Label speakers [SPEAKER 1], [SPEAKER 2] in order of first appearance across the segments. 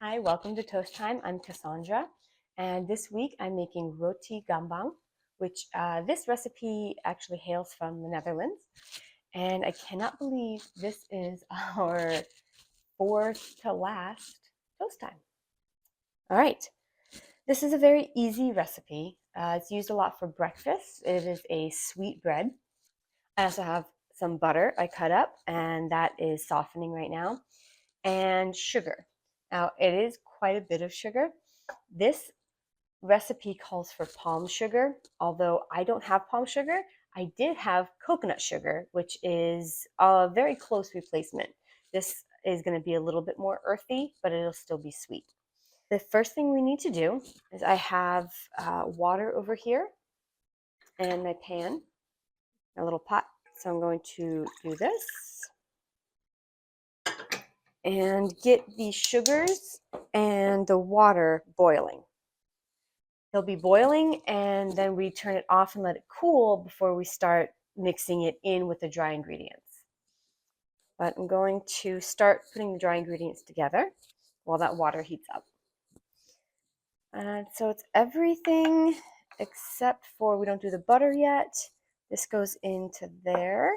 [SPEAKER 1] Hi, welcome to Toast Time. I'm Cassandra, and this week I'm making Roti Gambang, which this recipe actually hails from the Netherlands. And I cannot believe this is our fourth to last Toast Time. All right, this is a very easy recipe. It's used a lot for breakfast. It is a sweet bread. I also have some butter I cut up, and that is softening right now, and sugar. Now, it is quite a bit of sugar. This recipe calls for palm sugar, although I don't have palm sugar. I did have coconut sugar, which is a very close replacement. This is going to be a little bit more earthy, but it'll still be sweet. The first thing we need to do is I have water over here and my pan, a little pot. So I'm going to do this and get the sugars and the water boiling. They'll be boiling, and then we turn it off and let it cool before we start mixing it in with the dry ingredients. But I'm going to start putting the dry ingredients together while that water heats up. And so it's everything except for we don't do the butter yet. This goes into there,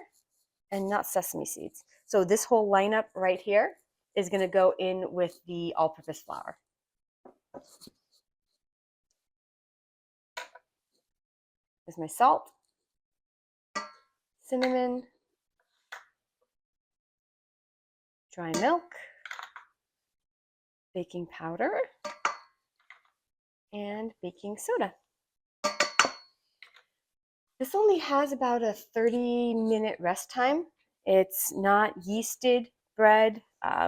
[SPEAKER 1] and not sesame seeds. So this whole lineup right here is going to go in with the all-purpose flour. There's my salt, cinnamon, dry milk, baking powder, and baking soda. This only has about a 30-minute rest time. It's not yeasted bread.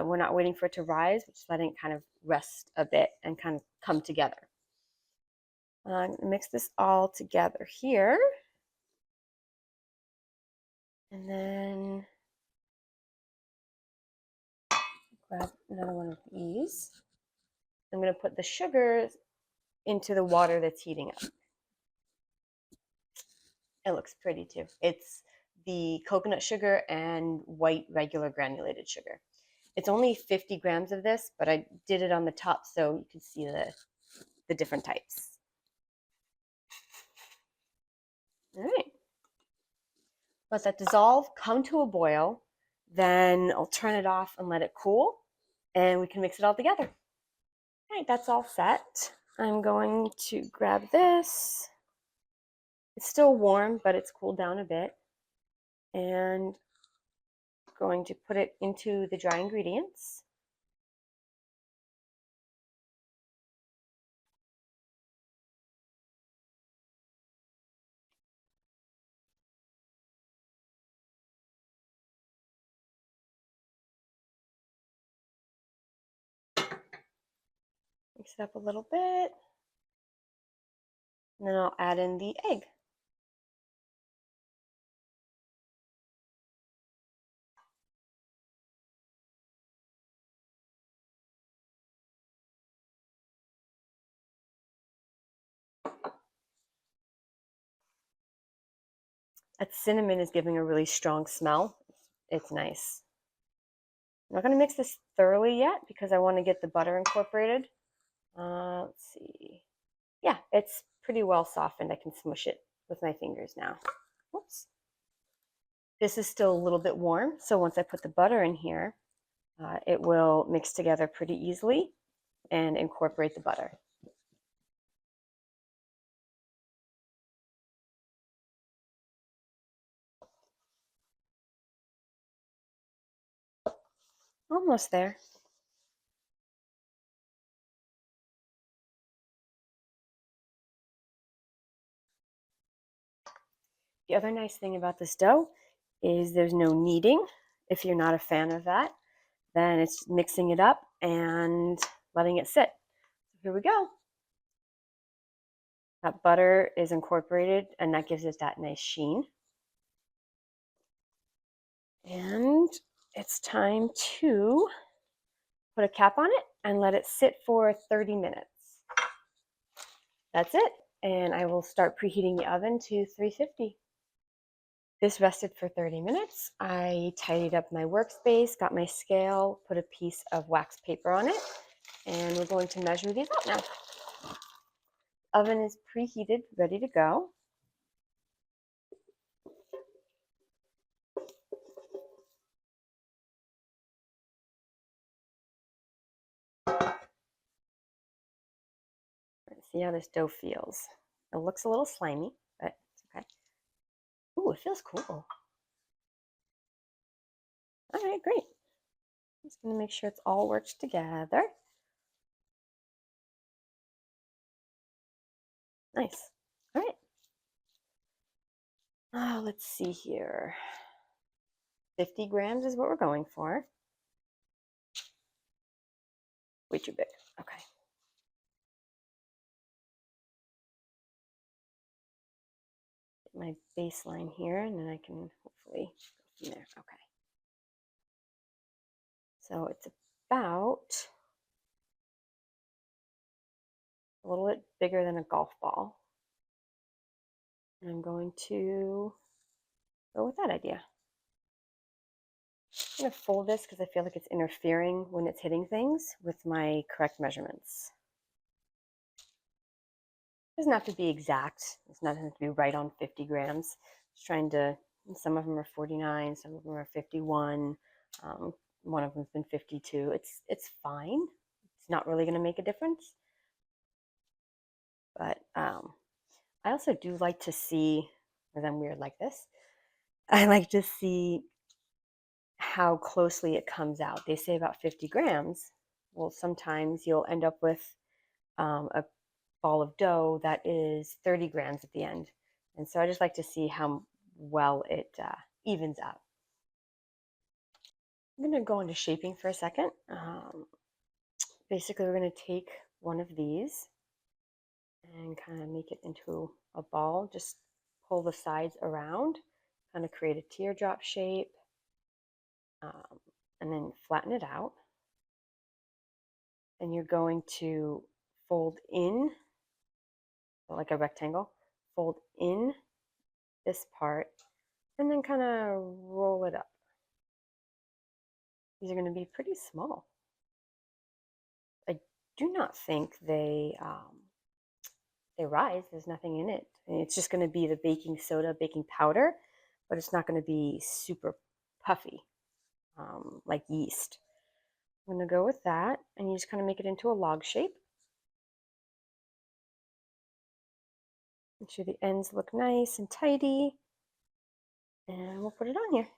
[SPEAKER 1] We're not waiting for it to rise, we're just letting it kind of rest a bit and kind of come together. Mix this all together here. And then grab another one of these. I'm going to put the sugar into the water that's heating up. It looks pretty too. It's the coconut sugar and white regular granulated sugar. It's only 50 grams of this, but I did it on the top so you can see the different types. All right. Let that dissolve, come to a boil, then I'll turn it off and let it cool, and we can mix it all together. All right, that's all set. I'm going to grab this. It's still warm, but it's cooled down a bit. And going to put it into the dry ingredients. Mix it up a little bit. And then I'll add in the egg. That cinnamon is giving a really strong smell. It's nice. I'm not going to mix this thoroughly yet because I want to get the butter incorporated. Let's see. Yeah, it's pretty well softened. I can smush it with my fingers now. Whoops. This is still a little bit warm, so once I put the butter in here, it will mix together pretty easily and incorporate the butter. Almost there. The other nice thing about this dough is there's no kneading. If you're not a fan of that, then it's mixing it up and letting it sit. Here we go. That butter is incorporated and that gives it that nice sheen. And it's time to put a cap on it and let it sit for 30 minutes. That's it. And I will start preheating the oven to 350. This rested for 30 minutes. I tidied up my workspace, got my scale, put a piece of wax paper on it, And we're going to measure these out now. Oven is preheated, ready to go. Let's see how this dough feels. It looks a little slimy, but it's okay. Ooh, it feels cool. All right, great. I'm just going to make sure it's all works together. Nice. All right. Oh, let's see here. 50 grams is what we're going for. Way too big. Okay. Get my baseline here, and then I can hopefully go from there. Okay. So it's about a little bit bigger than a golf ball. And I'm going to go with that idea. I'm going to fold this because I feel like it's interfering when it's hitting things with my correct measurements. It doesn't have to be exact. It's not going to be right on 50 grams. Just trying to, some of them are 49, some of them are 51. One of them's been 52. It's fine. It's not really going to make a difference. But I also do like to see, because I'm weird like this, I like to see how closely it comes out. They say about 50 grams. Well, sometimes you'll end up with a ball of dough that is 30 grams at the end. And so I just like to see how well it evens out. I'm going to go into shaping for a second. Basically, we're going to take one of these and kind of make it into a ball. Just pull the sides around, kind of create a teardrop shape, and then flatten it out. And you're going to fold in, like a rectangle, fold in this part, and then kind of roll it up. These are going to be pretty small. I do not think they rise. There's nothing in it. And it's just going to be the baking soda, baking powder, but it's not going to be super puffy like yeast. I'm going to go with that, and you just kind of make it into a log shape. Make sure the ends look nice and tidy, and we'll put it on here.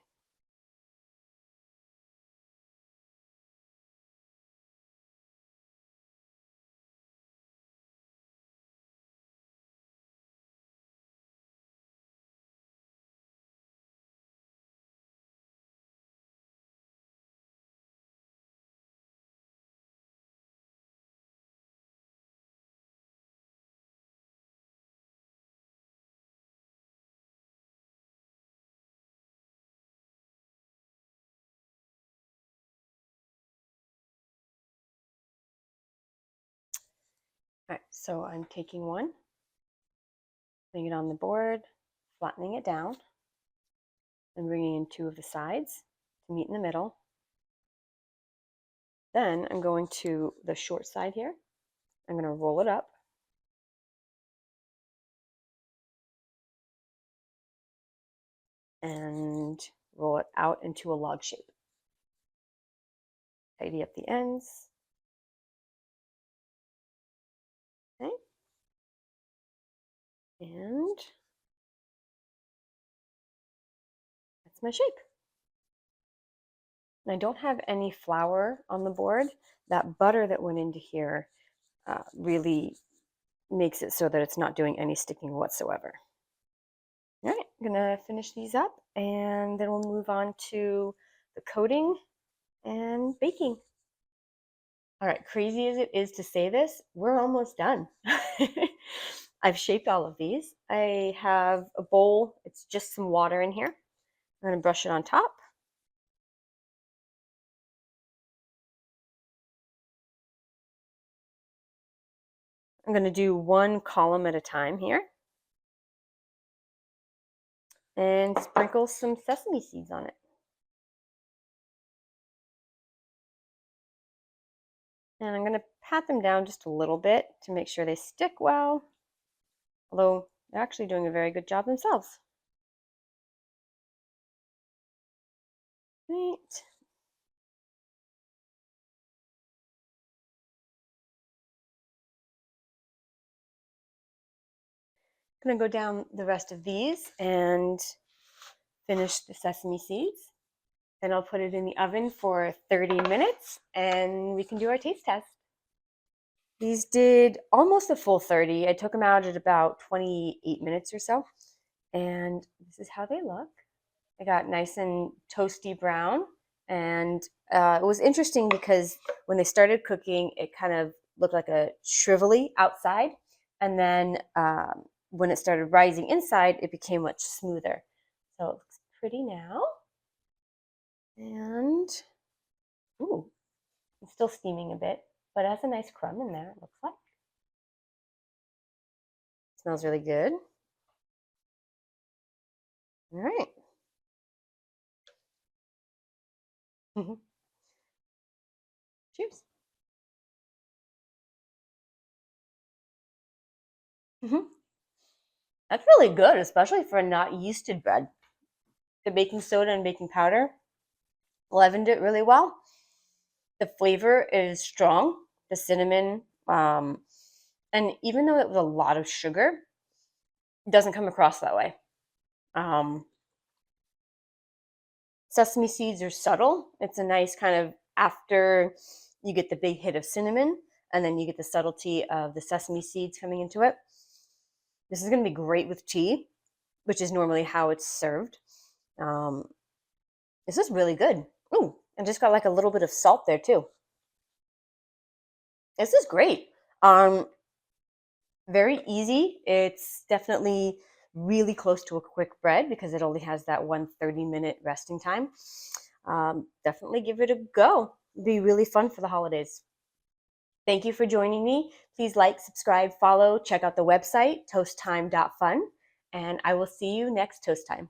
[SPEAKER 1] All right, so I'm taking one, putting it on the board, flattening it down, and bringing in two of the sides to meet in the middle. Then I'm going to the short side here. I'm going to roll it up. And roll it out into a log shape. Tidy up the ends. Okay. And that's my shape. And I don't have any flour on the board. That butter that went into here really makes it so that it's not doing any sticking whatsoever. All right, I'm gonna finish these up, and then we'll move on to the coating and baking. All right, crazy as it is to say this, we're almost done. I've shaped all of these. I have a bowl, it's just some water in here. I'm gonna brush it on top. I'm gonna do one column at a time here. And sprinkle some sesame seeds on it. And I'm going to pat them down just a little bit to make sure they stick well, although they're actually doing a very good job themselves. Right. I'm going to go down the rest of these and finish the sesame seeds. Then I'll put it in the oven for 30 minutes and we can do our taste test. These did almost a full 30. I took them out at about 28 minutes or so. And this is how they look. They got nice and toasty brown. And it was interesting because when they started cooking, it kind of looked like a shrivelly outside. And then when it started rising inside, it became much smoother. So it looks pretty now. And, ooh, it's still steaming a bit, but it has a nice crumb in there, it looks like. It smells really good. All right. Cheers. That's really good, especially for not yeasted bread. The baking soda and baking powder leavened it really well. The flavor is strong, the cinnamon, and even though it was a lot of sugar, it doesn't come across that way. Sesame seeds are subtle. It's a nice kind of after you get the big hit of cinnamon, and then you get the subtlety of the sesame seeds coming into it. This is going to be great with tea, which is normally how it's served. This is really good. Ooh, and just got like a little bit of salt there too. This is great. Very easy. It's definitely really close to a quick bread because it only has that 1 30-minute resting time. Definitely give it a go. It'd be really fun for the holidays. Thank you for joining me. Please like, subscribe, follow, check out the website, toasttime.fun, and I will see you next Toast Time.